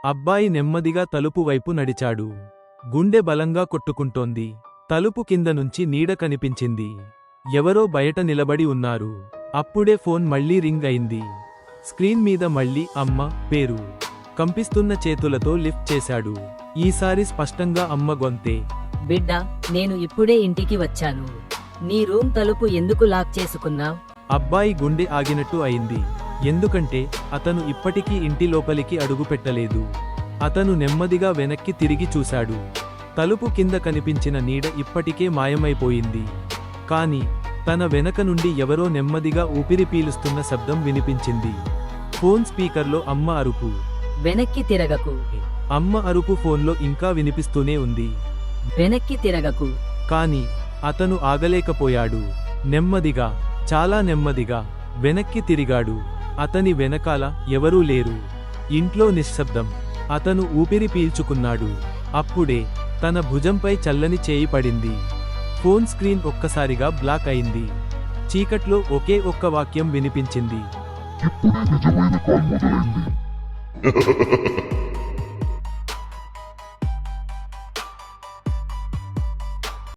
అబ్బాయి నెమ్మదిగా తలుపు వైపు నడిచాడు. గుండె బలంగా కొట్టుకుంటోంది. తలుపు కింద నుంచి నీడ కనిపించింది. ఎవరో బయట నిలబడి ఉన్నారు. అప్పుడే ఫోన్ మళ్లీ రింగ్ అయింది. స్క్రీన్ మీద మళ్లీ అమ్మ పేరు. కంపిస్తున్న చేతులతో లిఫ్ట్ చేశాడు. ఈసారి స్పష్టంగా అమ్మ గొంతే. బిడ్డా, నేను ఇప్పుడే ఇంటికి వచ్చాను. నీ రూమ్ తలుపు ఎందుకు లాక్ చేసుకున్నావ్? అబ్బాయి గుండె ఆగినట్టు అయింది. ఎందుకంటే అతను ఇప్పటికీ ఇంటి లోపలికి అడుగుపెట్టలేదు. అతను నెమ్మదిగా వెనక్కి తిరిగి చూశాడు. తలుపు కింద కనిపించిన నీడ ఇప్పటికే మాయమైపోయింది. కాని తన వెనక నుండి ఎవరో నెమ్మదిగా ఊపిరి పీలుస్తున్న శబ్దం వినిపించింది. ఫోన్ స్పీకర్లో అమ్మ అరుపు. వెనక్కి తిరగకు. అమ్మ అరుపు ఫోన్లో ఇంకా వినిపిస్తూనే ఉంది. వెనక్కి తిరగకు. కాని అతను ఆగలేకపోయాడు. నెమ్మదిగా, చాలా నెమ్మదిగా వెనక్కి తిరిగాడు. అతని వెనకాల ఎవరూ లేరు. ఇంట్లో నిశ్శబ్దం. అతను ఊపిరి పీల్చుకున్నాడు. అప్పుడే తన భుజంపై చల్లని చేయి పడింది. ఫోన్ స్క్రీన్ ఒక్కసారిగా బ్లాక్ అయింది. చీకట్లో ఒకే ఒక్క వాక్యం వినిపించింది. ఇప్పుడే నిజమైన కాల్ మొదలైంది.